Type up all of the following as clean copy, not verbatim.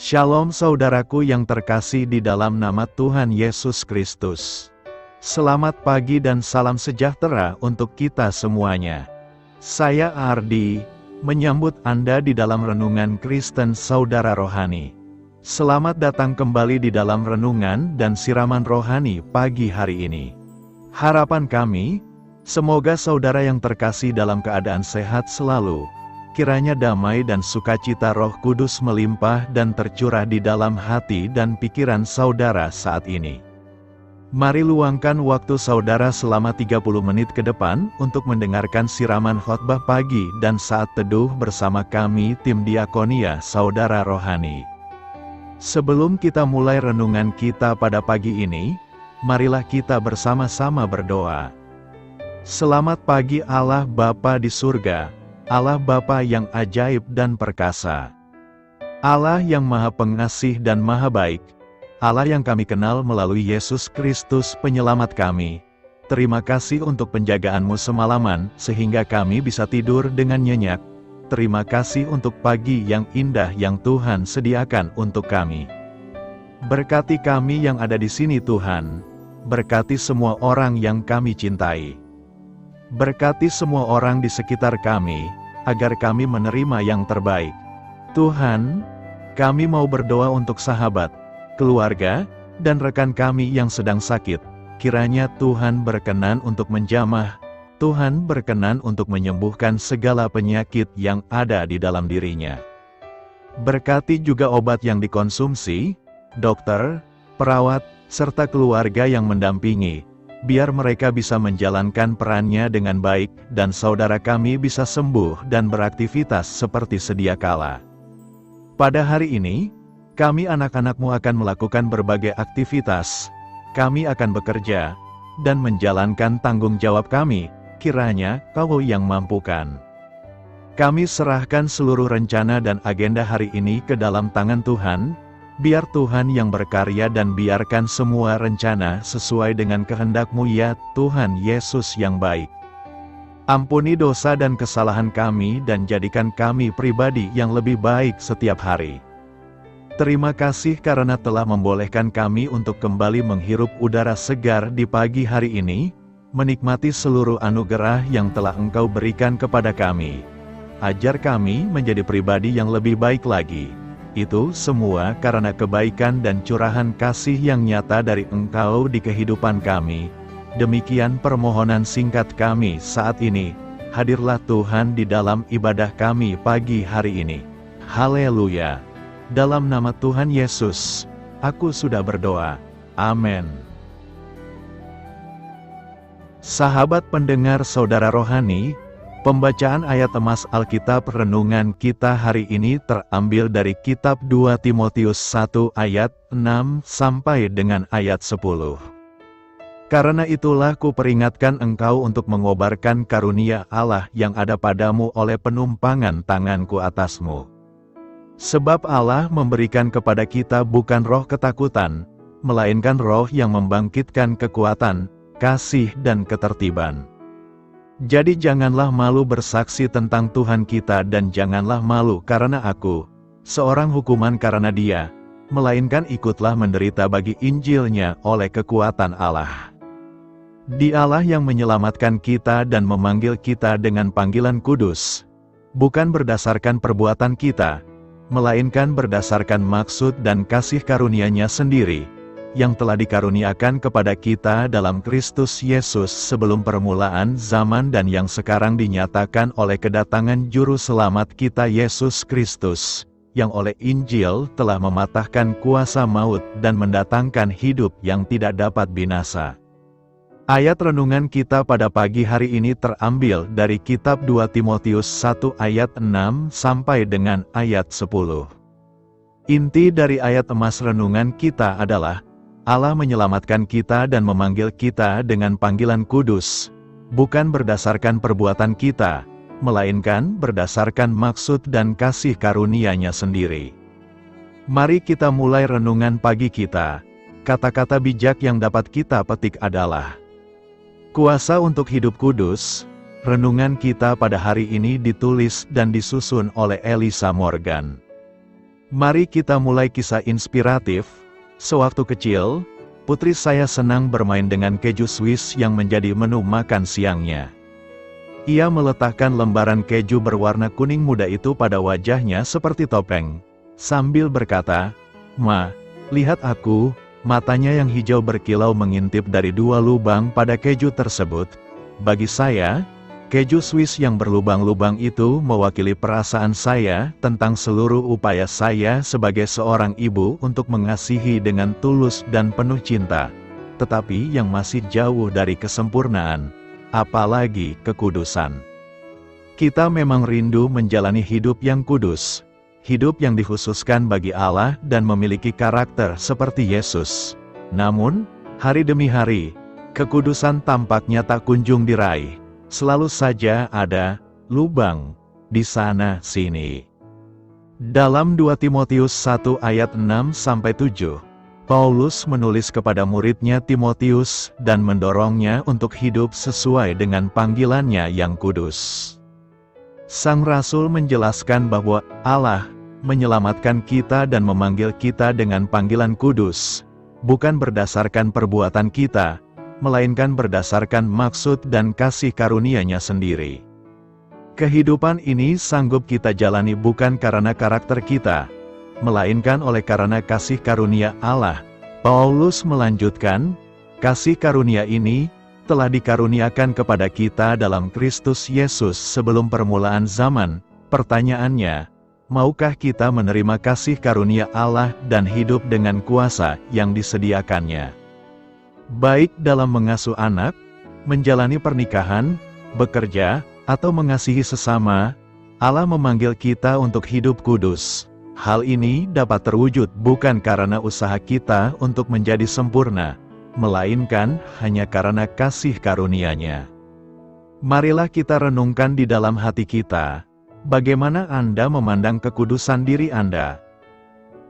Shalom saudaraku yang terkasih di dalam nama Tuhan Yesus Kristus. Selamat pagi dan salam sejahtera untuk kita semuanya. Saya Ardi, menyambut Anda di dalam Renungan Kristen Saudara Rohani. Selamat datang kembali di dalam renungan dan siraman rohani pagi hari ini. Harapan kami, semoga saudara yang terkasih dalam keadaan sehat selalu. Kiranya damai dan sukacita Roh Kudus melimpah dan tercurah di dalam hati dan pikiran saudara saat ini. Mari luangkan waktu saudara selama 30 menit ke depan untuk mendengarkan siraman khotbah pagi dan saat teduh bersama kami tim Diakonia Saudara Rohani. Sebelum kita mulai renungan kita pada pagi ini, marilah kita bersama-sama berdoa. Selamat pagi Allah Bapa di surga, Allah Bapa yang ajaib dan perkasa. Allah yang Maha Pengasih dan Maha Baik. Allah yang kami kenal melalui Yesus Kristus penyelamat kami. Terima kasih untuk penjagaan-Mu semalaman, sehingga kami bisa tidur dengan nyenyak. Terima kasih untuk pagi yang indah yang Tuhan sediakan untuk kami. Berkati kami yang ada di sini Tuhan. Berkati semua orang yang kami cintai. Berkati semua orang di sekitar kami, agar kami menerima yang terbaik. Tuhan, kami mau berdoa untuk sahabat, keluarga, dan rekan kami yang sedang sakit. Kiranya Tuhan berkenan untuk menjamah, Tuhan berkenan untuk menyembuhkan segala penyakit yang ada di dalam dirinya. Berkati juga obat yang dikonsumsi, dokter, perawat, serta keluarga yang mendampingi, biar mereka bisa menjalankan perannya dengan baik, dan saudara kami bisa sembuh dan beraktivitas seperti sedia kala. Pada hari ini, kami anak-anak-Mu akan melakukan berbagai aktivitas. Kami akan bekerja, dan menjalankan tanggung jawab kami, kiranya Kau yang mampukan. Kami serahkan seluruh rencana dan agenda hari ini ke dalam tangan Tuhan. Biar Tuhan yang berkarya dan biarkan semua rencana sesuai dengan kehendak-Mu ya Tuhan Yesus yang baik. Ampuni dosa dan kesalahan kami dan jadikan kami pribadi yang lebih baik setiap hari. Terima kasih karena telah membolehkan kami untuk kembali menghirup udara segar di pagi hari ini, menikmati seluruh anugerah yang telah Engkau berikan kepada kami. Ajar kami menjadi pribadi yang lebih baik lagi. Itu semua karena kebaikan dan curahan kasih yang nyata dari Engkau di kehidupan kami. Demikian permohonan singkat kami saat ini. Hadirlah Tuhan di dalam ibadah kami pagi hari ini. Haleluya. Dalam nama Tuhan Yesus, aku sudah berdoa. Amin. Sahabat pendengar saudara rohani, pembacaan ayat emas Alkitab renungan kita hari ini terambil dari kitab 2 Timotius 1 ayat 6 sampai dengan ayat 10. Karena itulah kuperingatkan engkau untuk mengobarkan karunia Allah yang ada padamu oleh penumpangan tanganku atasmu. Sebab Allah memberikan kepada kita bukan roh ketakutan, melainkan roh yang membangkitkan kekuatan, kasih dan ketertiban. Jadi janganlah malu bersaksi tentang Tuhan kita dan janganlah malu karena aku, seorang hukuman karena Dia, melainkan ikutlah menderita bagi Injil-Nya oleh kekuatan Allah. Dialah yang menyelamatkan kita dan memanggil kita dengan panggilan kudus, bukan berdasarkan perbuatan kita, melainkan berdasarkan maksud dan kasih karunia-Nya sendiri, yang telah dikaruniakan kepada kita dalam Kristus Yesus sebelum permulaan zaman dan yang sekarang dinyatakan oleh kedatangan Juru Selamat kita Yesus Kristus, yang oleh Injil telah mematahkan kuasa maut dan mendatangkan hidup yang tidak dapat binasa. Ayat renungan kita pada pagi hari ini terambil dari kitab 2 Timotius 1 ayat 6 sampai dengan ayat 10. Inti dari ayat emas renungan kita adalah, Allah menyelamatkan kita dan memanggil kita dengan panggilan kudus, bukan berdasarkan perbuatan kita, melainkan berdasarkan maksud dan kasih karunia-Nya sendiri. Mari kita mulai renungan pagi kita. Kata-kata bijak yang dapat kita petik adalah, kuasa untuk hidup kudus. Renungan kita pada hari ini ditulis dan disusun oleh Elisa Morgan. Mari kita mulai kisah inspiratif. Sewaktu kecil, putri saya senang bermain dengan keju Swiss yang menjadi menu makan siangnya. Ia meletakkan lembaran keju berwarna kuning muda itu pada wajahnya seperti topeng, sambil berkata, "Ma, lihat aku." Matanya yang hijau berkilau mengintip dari 2 lubang pada keju tersebut. Bagi saya, keju Swiss yang berlubang-lubang itu mewakili perasaan saya tentang seluruh upaya saya sebagai seorang ibu untuk mengasihi dengan tulus dan penuh cinta, tetapi yang masih jauh dari kesempurnaan, apalagi kekudusan. Kita memang rindu menjalani hidup yang kudus, hidup yang dikhususkan bagi Allah dan memiliki karakter seperti Yesus. Namun, hari demi hari, kekudusan tampaknya tak kunjung diraih. Selalu saja ada lubang di sana-sini. Dalam 2 Timotius 1 ayat 6-7, Paulus menulis kepada muridnya Timotius dan mendorongnya untuk hidup sesuai dengan panggilannya yang kudus. Sang Rasul menjelaskan bahwa Allah menyelamatkan kita dan memanggil kita dengan panggilan kudus, bukan berdasarkan perbuatan kita, melainkan berdasarkan maksud dan kasih karunia-Nya sendiri. Kehidupan ini sanggup kita jalani bukan karena karakter kita, melainkan oleh karena kasih karunia Allah. Paulus melanjutkan, kasih karunia ini telah dikaruniakan kepada kita dalam Kristus Yesus sebelum permulaan zaman. Pertanyaannya, maukah kita menerima kasih karunia Allah dan hidup dengan kuasa yang disediakannya? Baik dalam mengasuh anak, menjalani pernikahan, bekerja, atau mengasihi sesama, Allah memanggil kita untuk hidup kudus. Hal ini dapat terwujud bukan karena usaha kita untuk menjadi sempurna, melainkan hanya karena kasih karunia-Nya. Marilah kita renungkan di dalam hati kita, bagaimana Anda memandang kekudusan diri Anda?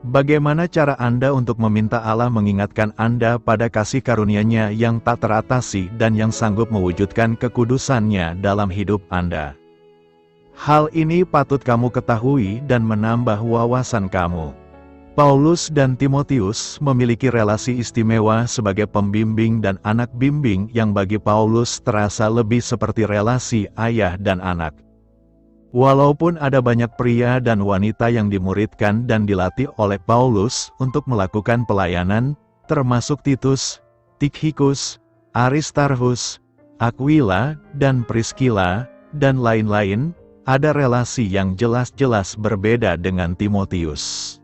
Bagaimana cara Anda untuk meminta Allah mengingatkan Anda pada kasih karunia-Nya yang tak teratasi dan yang sanggup mewujudkan kekudusan-Nya dalam hidup Anda? Hal ini patut kamu ketahui dan menambah wawasan kamu. Paulus dan Timotius memiliki relasi istimewa sebagai pembimbing dan anak bimbing yang bagi Paulus terasa lebih seperti relasi ayah dan anak. Walaupun ada banyak pria dan wanita yang dimuridkan dan dilatih oleh Paulus untuk melakukan pelayanan, termasuk Titus, Tikhikus, Aristarchus, Aquila, dan Priscilla, dan lain-lain, ada relasi yang jelas-jelas berbeda dengan Timotius.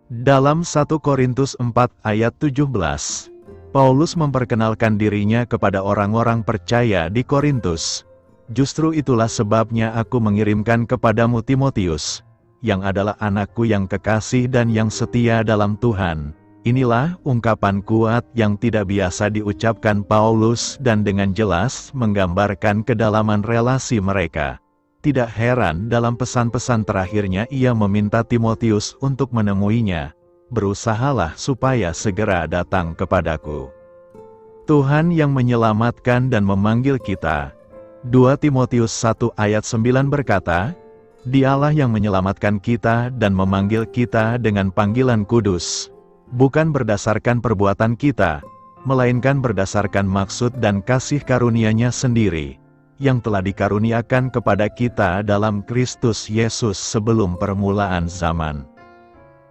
Dalam 1 Korintus 4 ayat 17, Paulus memperkenalkan dirinya kepada orang-orang percaya di Korintus. Justru itulah sebabnya aku mengirimkan kepadamu Timotius, yang adalah anakku yang kekasih dan yang setia dalam Tuhan. Inilah ungkapan kuat yang tidak biasa diucapkan Paulus dan dengan jelas menggambarkan kedalaman relasi mereka. Tidak heran dalam pesan-pesan terakhirnya ia meminta Timotius untuk menemuinya. Berusahalah supaya segera datang kepadaku. Tuhan yang menyelamatkan dan memanggil kita. 2 Timotius 1 ayat 9 berkata, Dialah yang menyelamatkan kita dan memanggil kita dengan panggilan kudus, bukan berdasarkan perbuatan kita, melainkan berdasarkan maksud dan kasih karunia-Nya sendiri, yang telah dikaruniakan kepada kita dalam Kristus Yesus sebelum permulaan zaman.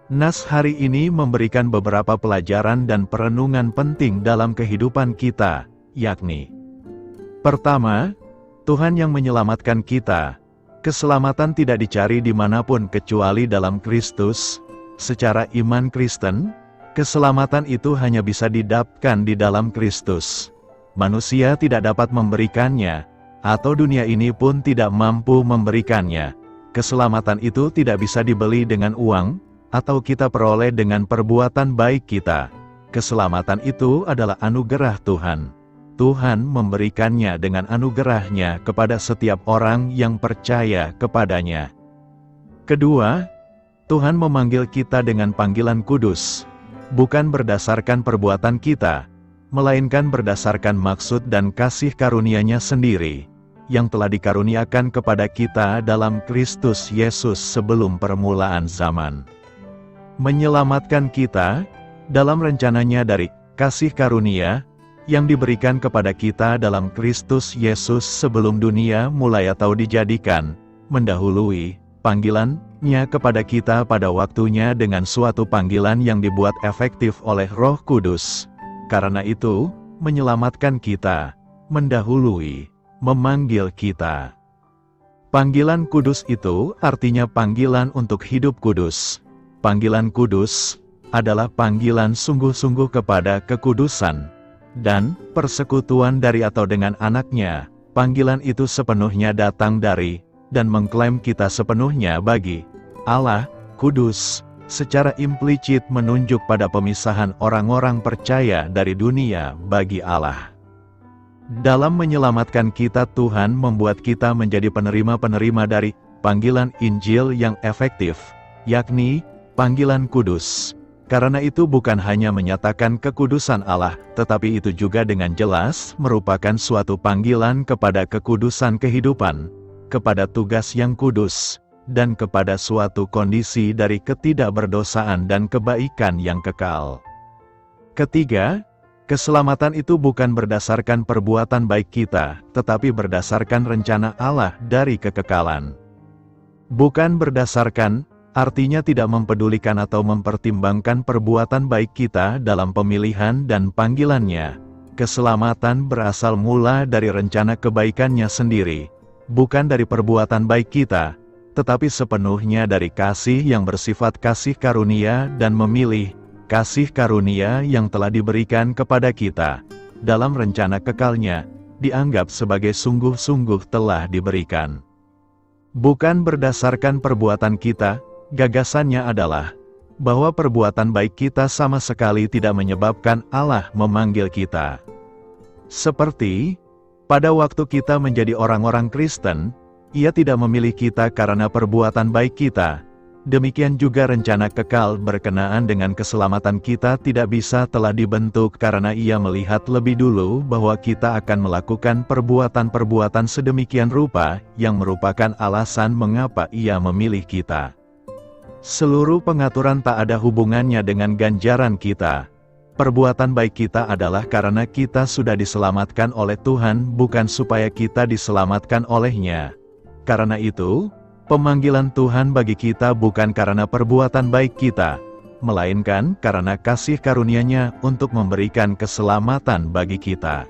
Nas hari ini memberikan beberapa pelajaran dan perenungan penting dalam kehidupan kita, yakni: pertama, Tuhan yang menyelamatkan kita. Keselamatan tidak dicari dimanapun kecuali dalam Kristus. Secara iman Kristen, keselamatan itu hanya bisa didapatkan di dalam Kristus. Manusia tidak dapat memberikannya, atau dunia ini pun tidak mampu memberikannya. Keselamatan itu tidak bisa dibeli dengan uang, atau kita peroleh dengan perbuatan baik kita. Keselamatan itu adalah anugerah Tuhan. Tuhan memberikannya dengan anugerah-Nya kepada setiap orang yang percaya kepadanya. Kedua, Tuhan memanggil kita dengan panggilan kudus, bukan berdasarkan perbuatan kita, melainkan berdasarkan maksud dan kasih karunia-Nya sendiri, yang telah dikaruniakan kepada kita dalam Kristus Yesus sebelum permulaan zaman. menyelamatkan kita dalam rencananya dari kasih karunia yang diberikan kepada kita dalam Kristus Yesus sebelum dunia mulai atau dijadikan, mendahului panggilannya kepada kita pada waktunya dengan suatu panggilan yang dibuat efektif oleh Roh Kudus. Karena itu, menyelamatkan kita, mendahului, memanggil kita. Panggilan kudus itu artinya panggilan untuk hidup kudus. Panggilan kudus adalah panggilan sungguh-sungguh kepada kekudusan dan persekutuan dari atau dengan anaknya. Panggilan itu sepenuhnya datang dari dan mengklaim kita sepenuhnya bagi Allah, kudus, secara implisit menunjuk pada pemisahan orang-orang percaya dari dunia bagi Allah. Dalam menyelamatkan kita, Tuhan membuat kita menjadi penerima-penerima dari panggilan Injil yang efektif, yakni panggilan kudus. Karena itu bukan hanya menyatakan kekudusan Allah, tetapi itu juga dengan jelas merupakan suatu panggilan kepada kekudusan kehidupan, kepada tugas yang kudus, dan kepada suatu kondisi dari ketidakberdosaan dan kebaikan yang kekal. Ketiga, keselamatan itu bukan berdasarkan perbuatan baik kita, tetapi berdasarkan rencana Allah dari kekekalan. Bukan berdasarkan, artinya tidak mempedulikan atau mempertimbangkan perbuatan baik kita dalam pemilihan dan panggilannya. Keselamatan berasal mula dari rencana kebaikannya sendiri, bukan dari perbuatan baik kita, tetapi sepenuhnya dari kasih yang bersifat kasih karunia dan memilih kasih karunia yang telah diberikan kepada kita dalam rencana kekalnya, dianggap sebagai sungguh-sungguh telah diberikan. Bukan berdasarkan perbuatan kita, gagasannya adalah bahwa perbuatan baik kita sama sekali tidak menyebabkan Allah memanggil kita. Seperti pada waktu kita menjadi orang-orang Kristen, Ia tidak memilih kita karena perbuatan baik kita. Demikian juga rencana kekal berkenaan dengan keselamatan kita tidak bisa telah dibentuk karena Ia melihat lebih dulu bahwa kita akan melakukan perbuatan-perbuatan sedemikian rupa yang merupakan alasan mengapa Ia memilih kita. Seluruh pengaturan tak ada hubungannya dengan ganjaran kita. Perbuatan baik kita adalah karena kita sudah diselamatkan oleh Tuhan, bukan supaya kita diselamatkan oleh-Nya. Karena itu, pemanggilan Tuhan bagi kita bukan karena perbuatan baik kita, melainkan karena kasih karunia-Nya untuk memberikan keselamatan bagi kita.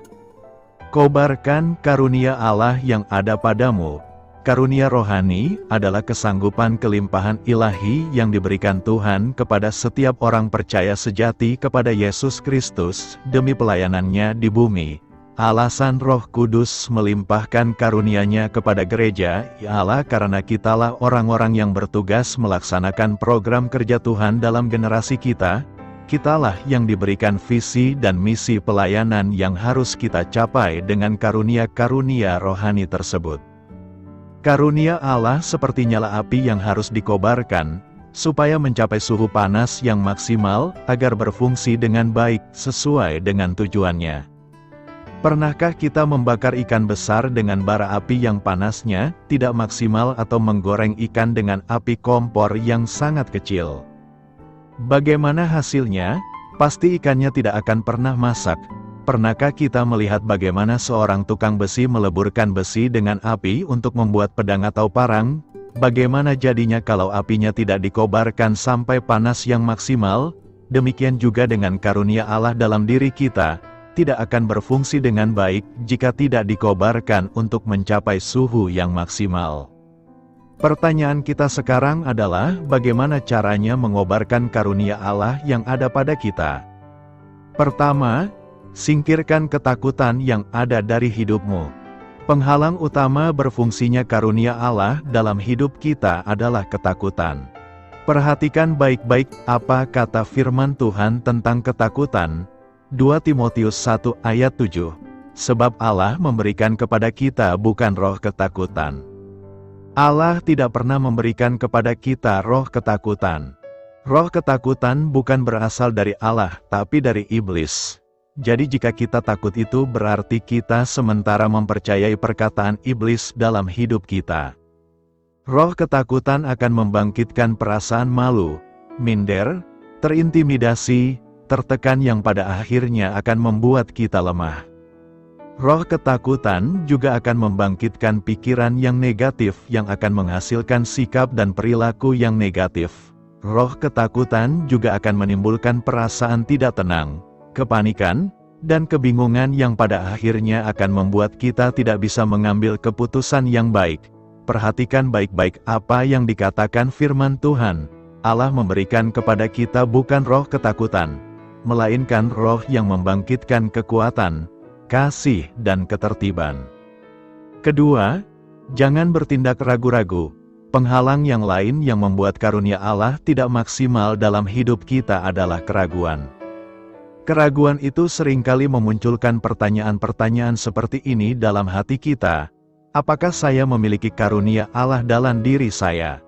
Kobarkan karunia Allah yang ada padamu. Karunia rohani adalah kesanggupan kelimpahan ilahi yang diberikan Tuhan kepada setiap orang percaya sejati kepada Yesus Kristus demi pelayanannya di bumi. Alasan Roh Kudus melimpahkan karunia-Nya kepada gereja ialah karena kitalah orang-orang yang bertugas melaksanakan program kerja Tuhan dalam generasi kita. Kitalah yang diberikan visi dan misi pelayanan yang harus kita capai dengan karunia-karunia rohani tersebut. Karunia Allah seperti nyala api yang harus dikobarkan, supaya mencapai suhu panas yang maksimal agar berfungsi dengan baik sesuai dengan tujuannya. Pernahkah kita membakar ikan besar dengan bara api yang panasnya tidak maksimal atau menggoreng ikan dengan api kompor yang sangat kecil? Bagaimana hasilnya? Pasti ikannya tidak akan pernah masak. Pernahkah kita melihat bagaimana seorang tukang besi meleburkan besi dengan api untuk membuat pedang atau parang? Bagaimana jadinya kalau apinya tidak dikobarkan sampai panas yang maksimal? Demikian juga dengan karunia Allah dalam diri kita, tidak akan berfungsi dengan baik jika tidak dikobarkan untuk mencapai suhu yang maksimal. Pertanyaan kita sekarang adalah bagaimana caranya mengobarkan karunia Allah yang ada pada kita? Pertama, singkirkan ketakutan yang ada dari hidupmu. Penghalang utama berfungsinya karunia Allah dalam hidup kita adalah ketakutan. Perhatikan baik-baik apa kata firman Tuhan tentang ketakutan. 2 Timotius 1 ayat 7. Sebab Allah memberikan kepada kita bukan roh ketakutan. Allah tidak pernah memberikan kepada kita roh ketakutan. Roh ketakutan bukan berasal dari Allah, tapi dari iblis. Jadi jika kita takut itu berarti kita sementara mempercayai perkataan iblis dalam hidup kita. Roh ketakutan akan membangkitkan perasaan malu, minder, terintimidasi, tertekan yang pada akhirnya akan membuat kita lemah. Roh ketakutan juga akan membangkitkan pikiran yang negatif yang akan menghasilkan sikap dan perilaku yang negatif. Roh ketakutan juga akan menimbulkan perasaan tidak tenang, kepanikan, dan kebingungan yang pada akhirnya akan membuat kita tidak bisa mengambil keputusan yang baik. Perhatikan baik-baik apa yang dikatakan firman Tuhan. Allah memberikan kepada kita bukan roh ketakutan, melainkan roh yang membangkitkan kekuatan, kasih, dan ketertiban. Kedua, jangan bertindak ragu-ragu. Penghalang yang lain yang membuat karunia Allah tidak maksimal dalam hidup kita adalah keraguan. Keraguan itu seringkali memunculkan pertanyaan-pertanyaan seperti ini dalam hati kita. Apakah saya memiliki karunia Allah dalam diri saya?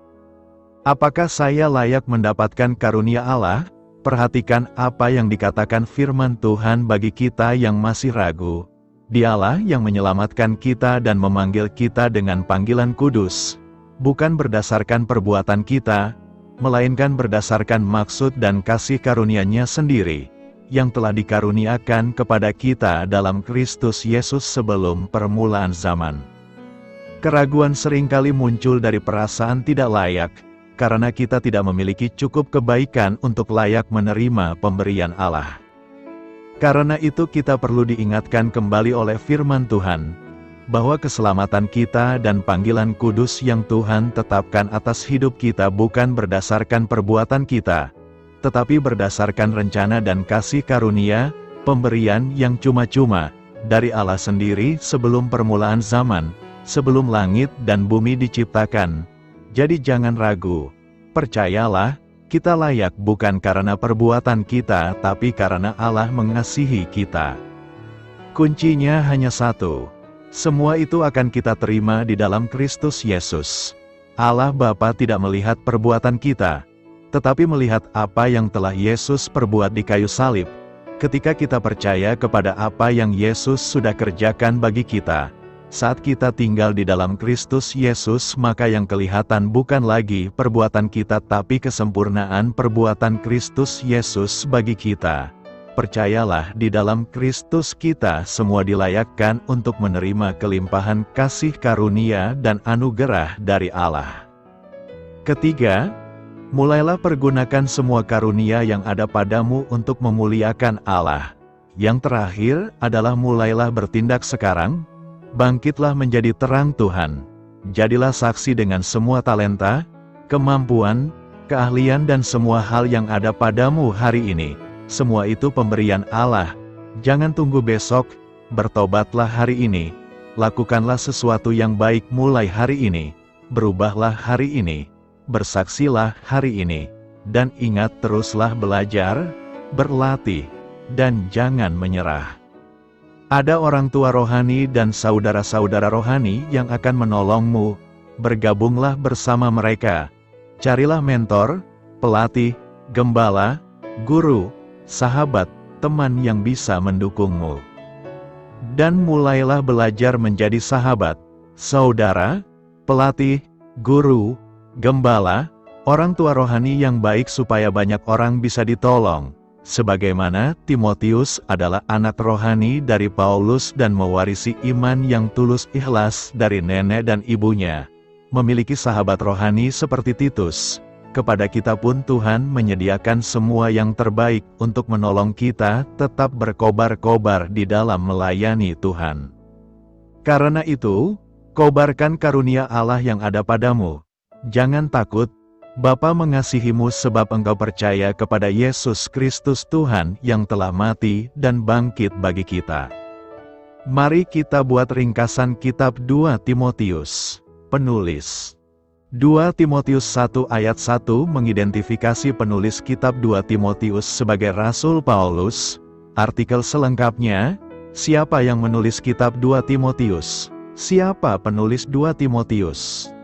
Apakah saya layak mendapatkan karunia Allah? Perhatikan apa yang dikatakan firman Tuhan bagi kita yang masih ragu. Dialah yang menyelamatkan kita dan memanggil kita dengan panggilan kudus, bukan berdasarkan perbuatan kita, melainkan berdasarkan maksud dan kasih karunia-Nya sendiri, yang telah dikaruniakan kepada kita dalam Kristus Yesus sebelum permulaan zaman. Keraguan seringkali muncul dari perasaan tidak layak, karena kita tidak memiliki cukup kebaikan untuk layak menerima pemberian Allah. Karena itu kita perlu diingatkan kembali oleh firman Tuhan, bahwa keselamatan kita dan panggilan kudus yang Tuhan tetapkan atas hidup kita bukan berdasarkan perbuatan kita, tetapi berdasarkan rencana dan kasih karunia, pemberian yang cuma-cuma, dari Allah sendiri sebelum permulaan zaman, sebelum langit dan bumi diciptakan. Jadi jangan ragu, percayalah, kita layak bukan karena perbuatan kita tapi karena Allah mengasihi kita. Kuncinya hanya satu, semua itu akan kita terima di dalam Kristus Yesus. Allah Bapa tidak melihat perbuatan kita, tetapi melihat apa yang telah Yesus perbuat di kayu salib. Ketika kita percaya kepada apa yang Yesus sudah kerjakan bagi kita, saat kita tinggal di dalam Kristus Yesus, maka yang kelihatan bukan lagi perbuatan kita tapi kesempurnaan perbuatan Kristus Yesus bagi kita. Percayalah, di dalam Kristus kita semua dilayakkan untuk menerima kelimpahan kasih karunia dan anugerah dari Allah. Ketiga, mulailah pergunakan semua karunia yang ada padamu untuk memuliakan Allah. Yang terakhir adalah mulailah bertindak sekarang. Bangkitlah menjadi terang Tuhan. Jadilah saksi dengan semua talenta, kemampuan, keahlian dan semua hal yang ada padamu hari ini. Semua itu pemberian Allah. Jangan tunggu besok, bertobatlah hari ini. Lakukanlah sesuatu yang baik mulai hari ini. Berubahlah hari ini. Bersaksilah hari ini. Dan ingat, teruslah belajar, berlatih, dan jangan menyerah. Ada orang tua rohani dan saudara-saudara rohani yang akan menolongmu. Bergabunglah bersama mereka. Carilah mentor, pelatih, gembala, guru, sahabat, teman yang bisa mendukungmu. Dan mulailah belajar menjadi sahabat, saudara, pelatih, guru, gembala, orang tua rohani yang baik supaya banyak orang bisa ditolong. Sebagaimana Timotius adalah anak rohani dari Paulus dan mewarisi iman yang tulus ikhlas dari nenek dan ibunya. Memiliki sahabat rohani seperti Titus. Kepada kita pun Tuhan menyediakan semua yang terbaik untuk menolong kita tetap berkobar-kobar di dalam melayani Tuhan. Karena itu, kobarkan karunia Allah yang ada padamu. Jangan takut. Bapa mengasihimu sebab engkau percaya kepada Yesus Kristus Tuhan yang telah mati dan bangkit bagi kita. Mari kita buat ringkasan kitab 2 Timotius. Penulis 2 Timotius 1 ayat 1 mengidentifikasi penulis kitab 2 Timotius sebagai Rasul Paulus. Artikel selengkapnya, siapa yang menulis kitab 2 Timotius? Siapa penulis 2 Timotius?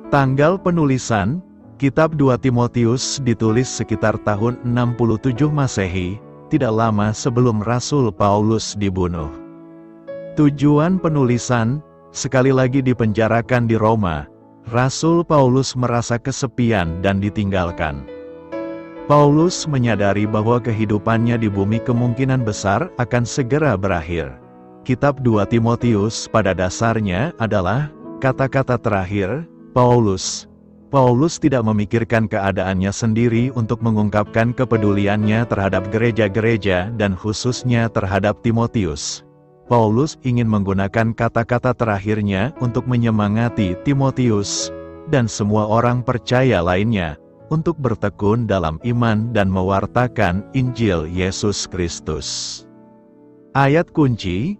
Tanggal penulisan, kitab 2 Timotius ditulis sekitar tahun 67 Masehi, tidak lama sebelum Rasul Paulus dibunuh. Tujuan penulisan, sekali lagi dipenjarakan di Roma, Rasul Paulus merasa kesepian dan ditinggalkan. Paulus menyadari bahwa kehidupannya di bumi kemungkinan besar akan segera berakhir. Kitab 2 Timotius pada dasarnya adalah kata-kata terakhir Paulus. Paulus tidak memikirkan keadaannya sendiri untuk mengungkapkan kepeduliannya terhadap gereja-gereja dan khususnya terhadap Timotius. Paulus ingin menggunakan kata-kata terakhirnya untuk menyemangati Timotius dan semua orang percaya lainnya untuk bertekun dalam iman dan mewartakan Injil Yesus Kristus. Ayat kunci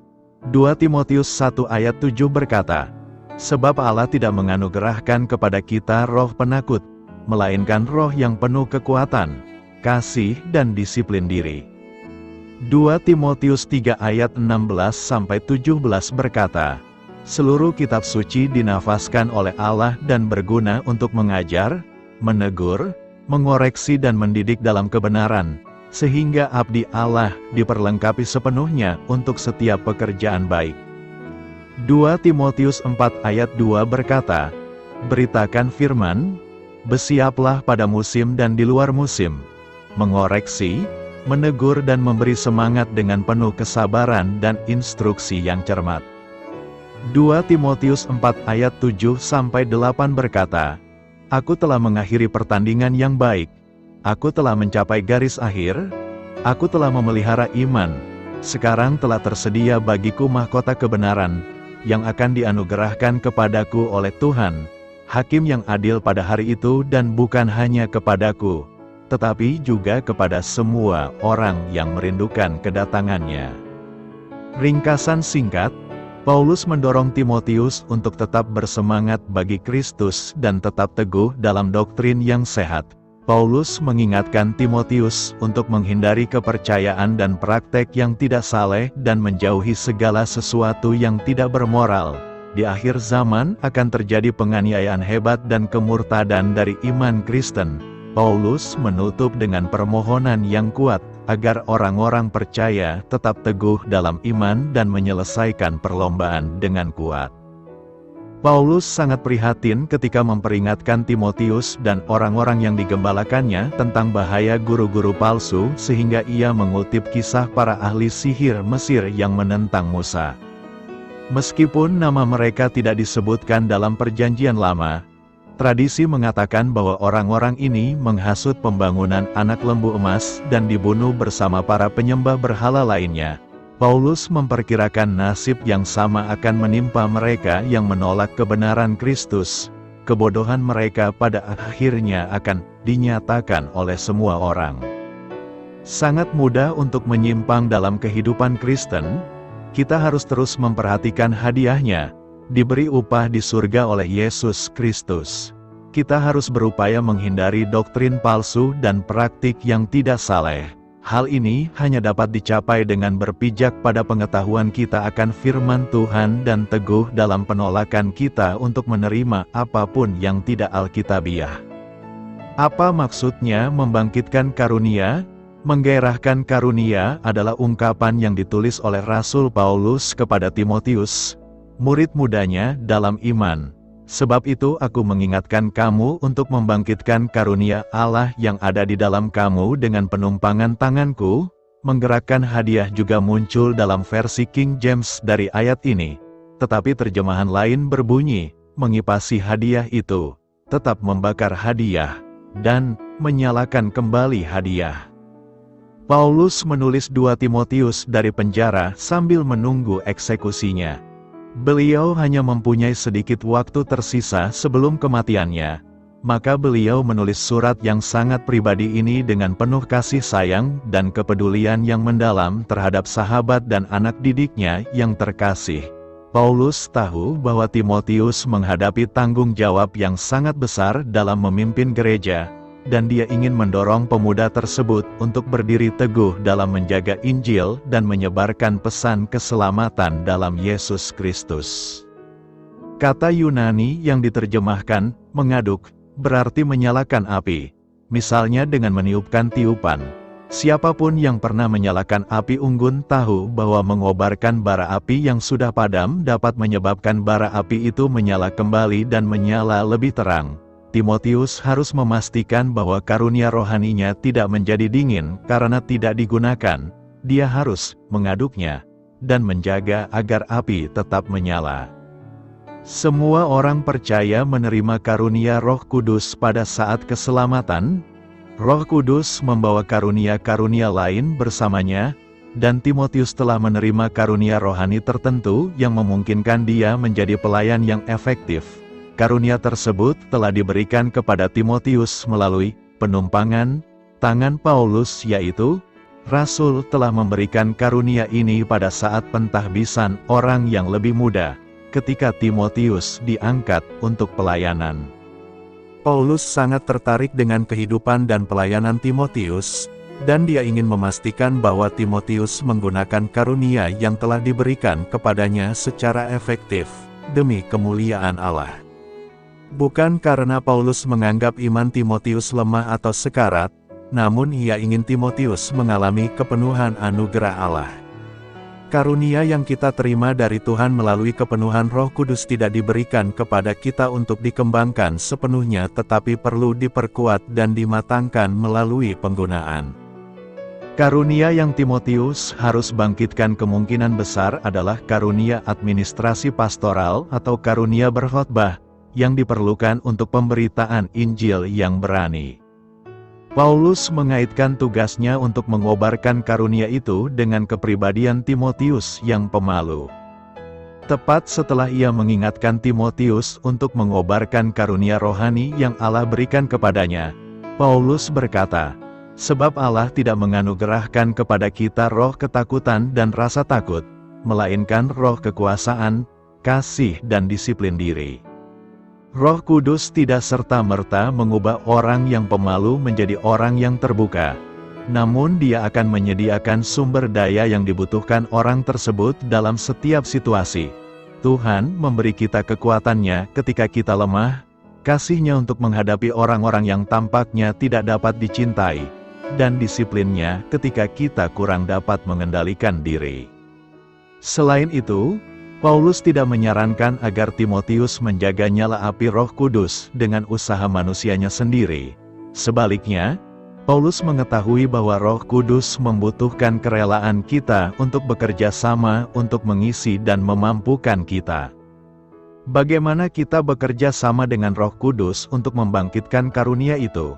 2 Timotius 1 ayat 7 berkata, "Sebab Allah tidak menganugerahkan kepada kita roh penakut, melainkan roh yang penuh kekuatan, kasih dan disiplin diri." 2 Timotius 3 ayat 16-17 berkata, "Seluruh kitab suci dinafaskan oleh Allah dan berguna untuk mengajar, menegur, mengoreksi dan mendidik dalam kebenaran, sehingga abdi Allah diperlengkapi sepenuhnya untuk setiap pekerjaan baik." 2 Timotius 4 ayat 2 berkata, "Beritakan firman, bersiaplah pada musim dan di luar musim, mengoreksi, menegur dan memberi semangat dengan penuh kesabaran dan instruksi yang cermat." 2 Timotius 4 ayat 7-8 berkata, "Aku telah mengakhiri pertandingan yang baik, aku telah mencapai garis akhir, aku telah memelihara iman, sekarang telah tersedia bagiku mahkota kebenaran, yang akan dianugerahkan kepadaku oleh Tuhan, Hakim yang adil pada hari itu dan bukan hanya kepadaku, tetapi juga kepada semua orang yang merindukan kedatangannya." Ringkasan singkat, Paulus mendorong Timotius untuk tetap bersemangat bagi Kristus dan tetap teguh dalam doktrin yang sehat. Paulus mengingatkan Timotius untuk menghindari kepercayaan dan praktek yang tidak saleh dan menjauhi segala sesuatu yang tidak bermoral. Di akhir zaman akan terjadi penganiayaan hebat dan kemurtadan dari iman Kristen. Paulus menutup dengan permohonan yang kuat agar orang-orang percaya tetap teguh dalam iman dan menyelesaikan perlombaan dengan kuat. Paulus sangat prihatin ketika memperingatkan Timotius dan orang-orang yang digembalakannya tentang bahaya guru-guru palsu sehingga ia mengutip kisah para ahli sihir Mesir yang menentang Musa. Meskipun nama mereka tidak disebutkan dalam Perjanjian Lama, tradisi mengatakan bahwa orang-orang ini menghasut pembangunan anak lembu emas dan dibunuh bersama para penyembah berhala lainnya. Paulus memperkirakan nasib yang sama akan menimpa mereka yang menolak kebenaran Kristus. Kebodohan mereka pada akhirnya akan dinyatakan oleh semua orang. Sangat mudah untuk menyimpang dalam kehidupan Kristen. Kita harus terus memperhatikan hadiahnya, diberi upah di surga oleh Yesus Kristus. Kita harus berupaya menghindari doktrin palsu dan praktik yang tidak saleh. Hal ini hanya dapat dicapai dengan berpijak pada pengetahuan kita akan firman Tuhan dan teguh dalam penolakan kita untuk menerima apapun yang tidak alkitabiah. Apa maksudnya membangkitkan karunia? Menggairahkan karunia adalah ungkapan yang ditulis oleh Rasul Paulus kepada Timotius, murid mudanya dalam iman. Sebab itu aku mengingatkan kamu untuk membangkitkan karunia Allah yang ada di dalam kamu dengan penumpangan tanganku. Menggerakkan hadiah juga muncul dalam versi King James dari ayat ini. Tetapi terjemahan lain berbunyi, mengipasi hadiah itu, tetap membakar hadiah, dan menyalakan kembali hadiah. Paulus menulis 2 Timotius dari penjara sambil menunggu eksekusinya. Beliau hanya mempunyai sedikit waktu tersisa sebelum kematiannya, maka beliau menulis surat yang sangat pribadi ini dengan penuh kasih sayang dan kepedulian yang mendalam terhadap sahabat dan anak didiknya yang terkasih. Paulus tahu bahwa Timotius menghadapi tanggung jawab yang sangat besar dalam memimpin gereja, dan dia ingin mendorong pemuda tersebut untuk berdiri teguh dalam menjaga Injil dan menyebarkan pesan keselamatan dalam Yesus Kristus. Kata Yunani yang diterjemahkan mengaduk berarti menyalakan api, misalnya dengan meniupkan tiupan. Siapapun yang pernah menyalakan api unggun tahu bahwa mengobarkan bara api yang sudah padam dapat menyebabkan bara api itu menyala kembali dan menyala lebih terang. Timotius harus memastikan bahwa karunia rohaninya tidak menjadi dingin karena tidak digunakan. Dia harus mengaduknya dan menjaga agar api tetap menyala. Semua orang percaya menerima karunia Roh Kudus pada saat keselamatan. Roh Kudus membawa karunia-karunia lain bersamanya, dan Timotius telah menerima karunia rohani tertentu yang memungkinkan dia menjadi pelayan yang efektif. Karunia tersebut telah diberikan kepada Timotius melalui penumpangan tangan Paulus, yaitu Rasul telah memberikan karunia ini pada saat pentahbisan orang yang lebih muda, ketika Timotius diangkat untuk pelayanan. Paulus sangat tertarik dengan kehidupan dan pelayanan Timotius, dan dia ingin memastikan bahwa Timotius menggunakan karunia yang telah diberikan kepadanya secara efektif, demi kemuliaan Allah. Bukan karena Paulus menganggap iman Timotius lemah atau sekarat, namun ia ingin Timotius mengalami kepenuhan anugerah Allah. Karunia yang kita terima dari Tuhan melalui kepenuhan Roh Kudus tidak diberikan kepada kita untuk dikembangkan sepenuhnya, tetapi perlu diperkuat dan dimatangkan melalui penggunaan. Karunia yang Timotius harus bangkitkan kemungkinan besar adalah karunia administrasi pastoral atau karunia berkhotbah, yang diperlukan untuk pemberitaan Injil yang berani. Paulus mengaitkan tugasnya untuk mengobarkan karunia itu dengan kepribadian Timotius yang pemalu. Tepat setelah ia mengingatkan Timotius untuk mengobarkan karunia rohani yang Allah berikan kepadanya, Paulus berkata, "Sebab Allah tidak menganugerahkan kepada kita roh ketakutan dan rasa takut, melainkan roh kekuasaan, kasih dan disiplin diri." Roh Kudus tidak serta-merta mengubah orang yang pemalu menjadi orang yang terbuka. Namun Dia akan menyediakan sumber daya yang dibutuhkan orang tersebut dalam setiap situasi. Tuhan memberi kita kekuatannya ketika kita lemah, kasih-Nya untuk menghadapi orang-orang yang tampaknya tidak dapat dicintai, dan disiplinnya ketika kita kurang dapat mengendalikan diri. Selain itu, Paulus tidak menyarankan agar Timotius menjaga nyala api Roh Kudus dengan usaha manusianya sendiri. Sebaliknya, Paulus mengetahui bahwa Roh Kudus membutuhkan kerelaan kita untuk bekerja sama untuk mengisi dan memampukan kita. Bagaimana kita bekerja sama dengan Roh Kudus untuk membangkitkan karunia itu?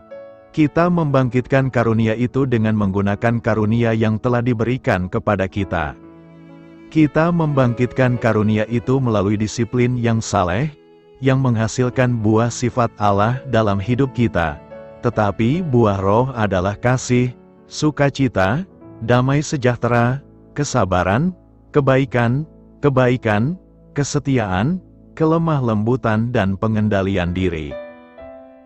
Kita membangkitkan karunia itu dengan menggunakan karunia yang telah diberikan kepada kita. Kita membangkitkan karunia itu melalui disiplin yang saleh, yang menghasilkan buah sifat Allah dalam hidup kita. Tetapi buah roh adalah kasih, sukacita, damai sejahtera, kesabaran, kebaikan, kesetiaan, kelemah lembutan dan pengendalian diri.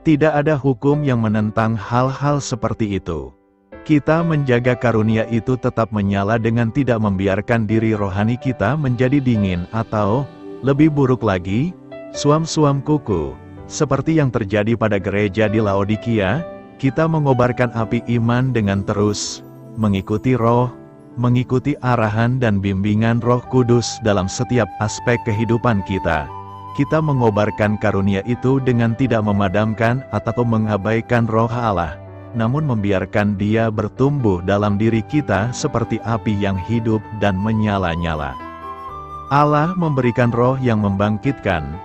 Tidak ada hukum yang menentang hal-hal seperti itu. Kita menjaga karunia itu tetap menyala dengan tidak membiarkan diri rohani kita menjadi dingin atau, lebih buruk lagi, suam-suam kuku. Seperti yang terjadi pada gereja di Laodikia, kita mengobarkan api iman dengan terus mengikuti roh, mengikuti arahan dan bimbingan Roh Kudus dalam setiap aspek kehidupan kita. Kita mengobarkan karunia itu dengan tidak memadamkan atau mengabaikan roh Allah, namun membiarkan Dia bertumbuh dalam diri kita seperti api yang hidup dan menyala-nyala. Allah memberikan roh yang membangkitkan.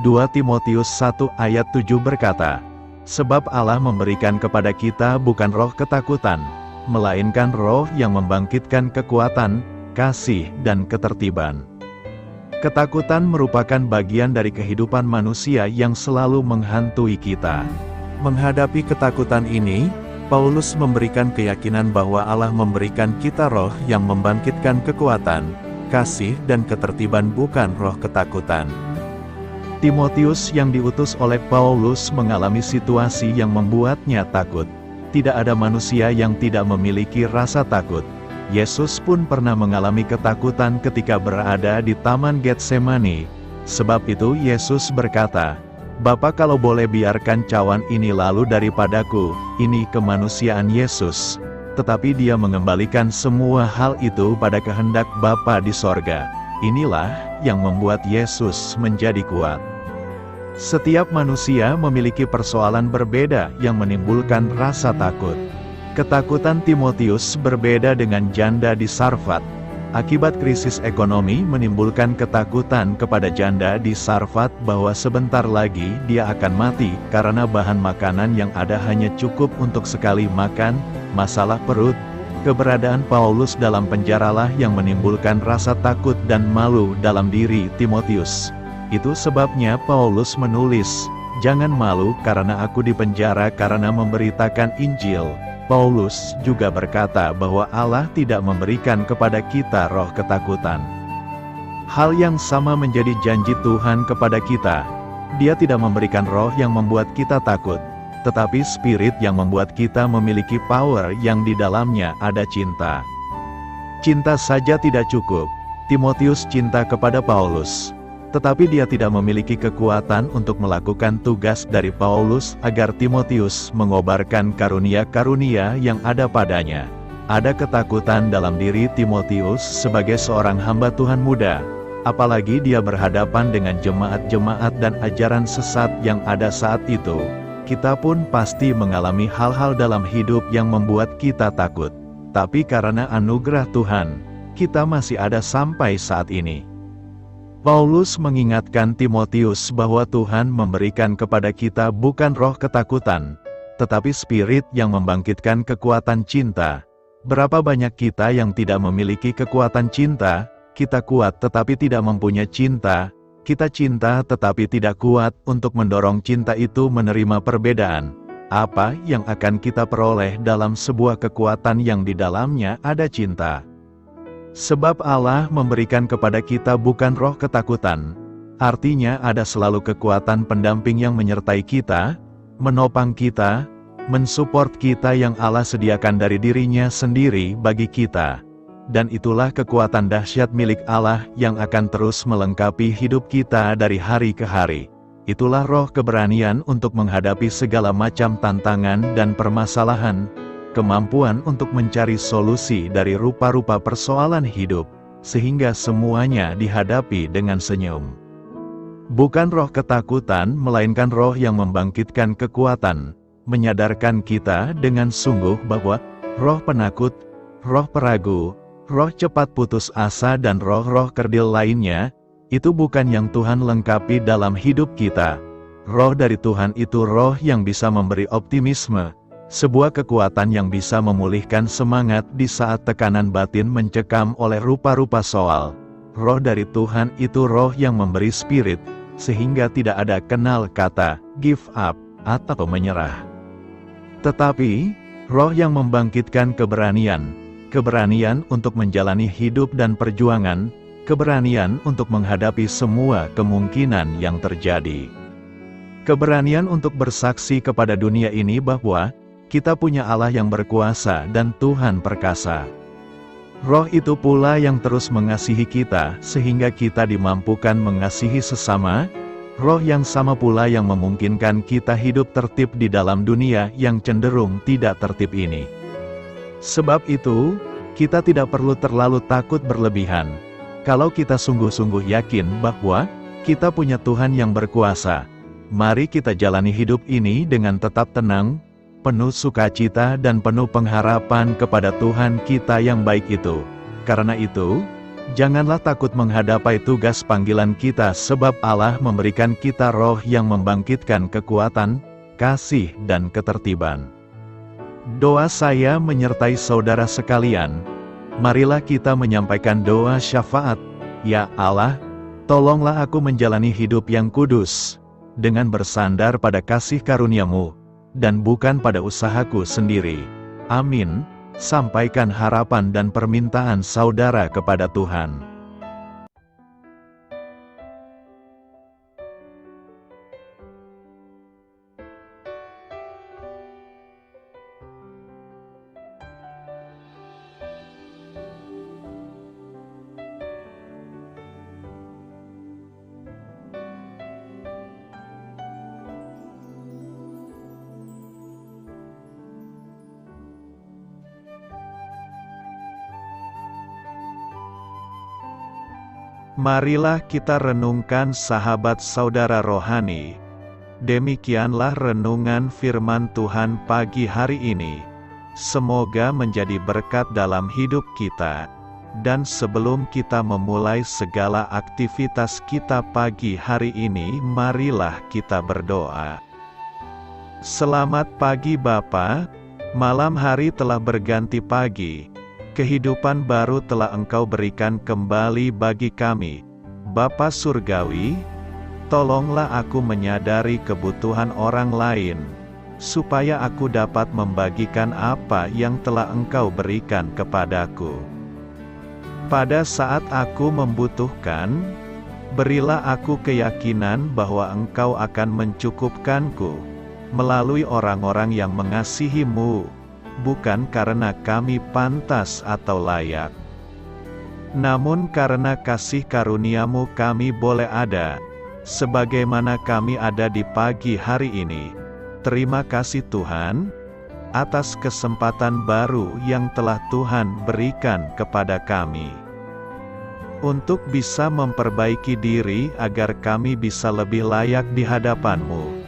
2 Timotius 1 ayat 7 berkata, "Sebab Allah memberikan kepada kita bukan roh ketakutan, melainkan roh yang membangkitkan kekuatan, kasih dan ketertiban." Ketakutan merupakan bagian dari kehidupan manusia yang selalu menghantui kita. Menghadapi ketakutan ini, Paulus memberikan keyakinan bahwa Allah memberikan kita roh yang membangkitkan kekuatan, kasih dan ketertiban, bukan roh ketakutan. Timotius yang diutus oleh Paulus mengalami situasi yang membuatnya takut. Tidak ada manusia yang tidak memiliki rasa takut. Yesus pun pernah mengalami ketakutan ketika berada di Taman Getsemani. Sebab itu Yesus berkata, "Bapa, kalau boleh biarkan cawan ini lalu daripadaku." Ini kemanusiaan Yesus. Tetapi Dia mengembalikan semua hal itu pada kehendak Bapa di sorga. Inilah yang membuat Yesus menjadi kuat. Setiap manusia memiliki persoalan berbeda yang menimbulkan rasa takut. Ketakutan Timotius berbeda dengan janda di Sarfat. Akibat krisis ekonomi menimbulkan ketakutan kepada janda di Sarfat bahwa sebentar lagi dia akan mati karena bahan makanan yang ada hanya cukup untuk sekali makan, masalah perut. Keberadaan Paulus dalam penjaralah yang menimbulkan rasa takut dan malu dalam diri Timotius. Itu sebabnya Paulus menulis, "Jangan malu karena aku dipenjara karena memberitakan Injil." Paulus juga berkata bahwa Allah tidak memberikan kepada kita roh ketakutan. Hal yang sama menjadi janji Tuhan kepada kita. Dia tidak memberikan roh yang membuat kita takut, tetapi spirit yang membuat kita memiliki power yang di dalamnya ada cinta. Cinta saja tidak cukup. Timotius cinta kepada Paulus, tetapi dia tidak memiliki kekuatan untuk melakukan tugas dari Paulus agar Timotius mengobarkan karunia-karunia yang ada padanya. Ada ketakutan dalam diri Timotius sebagai seorang hamba Tuhan muda, apalagi dia berhadapan dengan jemaat-jemaat dan ajaran sesat yang ada saat itu. Kita pun pasti mengalami hal-hal dalam hidup yang membuat kita takut. Tapi karena anugerah Tuhan, kita masih ada sampai saat ini. Paulus mengingatkan Timotius bahwa Tuhan memberikan kepada kita bukan roh ketakutan, tetapi spirit yang membangkitkan kekuatan cinta. Berapa banyak kita yang tidak memiliki kekuatan cinta? Kita kuat tetapi tidak mempunyai cinta. Kita cinta tetapi tidak kuat untuk mendorong cinta itu menerima perbedaan. Apa yang akan kita peroleh dalam sebuah kekuatan yang di dalamnya ada cinta? Sebab Allah memberikan kepada kita bukan roh ketakutan. Artinya ada selalu kekuatan pendamping yang menyertai kita, menopang kita, mensupport kita yang Allah sediakan dari dirinya sendiri bagi kita. Dan itulah kekuatan dahsyat milik Allah yang akan terus melengkapi hidup kita dari hari ke hari. Itulah roh keberanian untuk menghadapi segala macam tantangan dan permasalahan, kemampuan untuk mencari solusi dari rupa-rupa persoalan hidup, sehingga semuanya dihadapi dengan senyum. Bukan roh ketakutan, melainkan roh yang membangkitkan kekuatan, menyadarkan kita dengan sungguh bahwa roh penakut, roh peragu, roh cepat putus asa dan roh-roh kerdil lainnya, itu bukan yang Tuhan lengkapi dalam hidup kita. Roh dari Tuhan itu roh yang bisa memberi optimisme, sebuah kekuatan yang bisa memulihkan semangat di saat tekanan batin mencekam oleh rupa-rupa soal. Roh dari Tuhan itu roh yang memberi spirit, sehingga tidak ada kenal kata give up atau menyerah. Tetapi, roh yang membangkitkan keberanian, keberanian untuk menjalani hidup dan perjuangan, keberanian untuk menghadapi semua kemungkinan yang terjadi. Keberanian untuk bersaksi kepada dunia ini bahwa kita punya Allah yang berkuasa dan Tuhan perkasa. Roh itu pula yang terus mengasihi kita sehingga kita dimampukan mengasihi sesama. Roh yang sama pula yang memungkinkan kita hidup tertib di dalam dunia yang cenderung tidak tertib ini. Sebab itu, kita tidak perlu terlalu takut berlebihan. Kalau kita sungguh-sungguh yakin bahwa kita punya Tuhan yang berkuasa, mari kita jalani hidup ini dengan tetap tenang, penuh sukacita dan penuh pengharapan kepada Tuhan kita yang baik itu. Karena itu, janganlah takut menghadapi tugas panggilan kita sebab Allah memberikan kita roh yang membangkitkan kekuatan, kasih dan ketertiban. Doa saya menyertai saudara sekalian. Marilah kita menyampaikan doa syafaat. Ya Allah, tolonglah aku menjalani hidup yang kudus, dengan bersandar pada kasih karunia-Mu, dan bukan pada usahaku sendiri. Amin. Sampaikan harapan dan permintaan saudara kepada Tuhan. Marilah kita renungkan sahabat saudara rohani, Demikianlah renungan firman Tuhan pagi hari ini. Semoga menjadi berkat dalam hidup kita. Dan sebelum kita memulai segala aktivitas kita pagi hari ini, marilah kita berdoa. Selamat pagi Bapa, malam hari telah berganti pagi. Kehidupan baru telah Engkau berikan kembali bagi kami. Bapa Surgawi, tolonglah aku menyadari kebutuhan orang lain, supaya aku dapat membagikan apa yang telah Engkau berikan kepadaku. Pada saat aku membutuhkan, berilah aku keyakinan bahwa Engkau akan mencukupkanku, melalui orang-orang yang mengasihi-Mu, bukan karena kami pantas atau layak, namun karena kasih karunia-Mu kami boleh ada, sebagaimana kami ada di pagi hari ini. Terima kasih Tuhan, atas kesempatan baru yang telah Tuhan berikan kepada kami, untuk bisa memperbaiki diri agar kami bisa lebih layak di hadapan-Mu.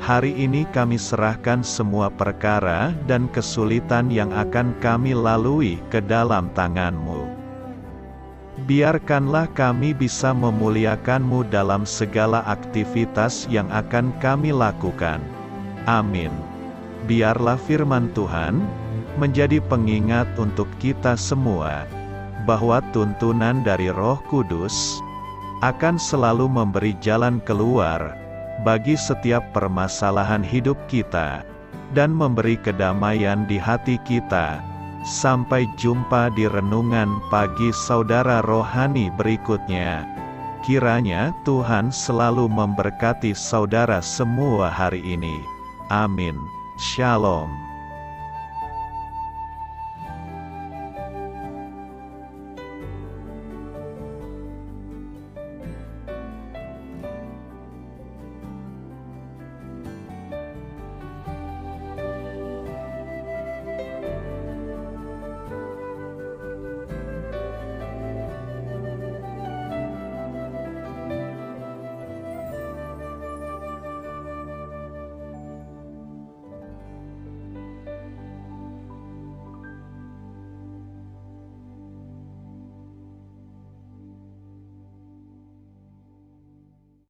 Hari ini kami serahkan semua perkara dan kesulitan yang akan kami lalui ke dalam tangan-Mu. Biarkanlah kami bisa memuliakan-Mu dalam segala aktivitas yang akan kami lakukan. Amin. Biarlah firman Tuhan menjadi pengingat untuk kita semua, bahwa tuntunan dari Roh Kudus akan selalu memberi jalan keluar bagi setiap permasalahan hidup kita, dan memberi kedamaian di hati kita. Sampai jumpa di renungan pagi saudara rohani berikutnya. Kiranya Tuhan selalu memberkati saudara semua hari ini. Amin. Shalom.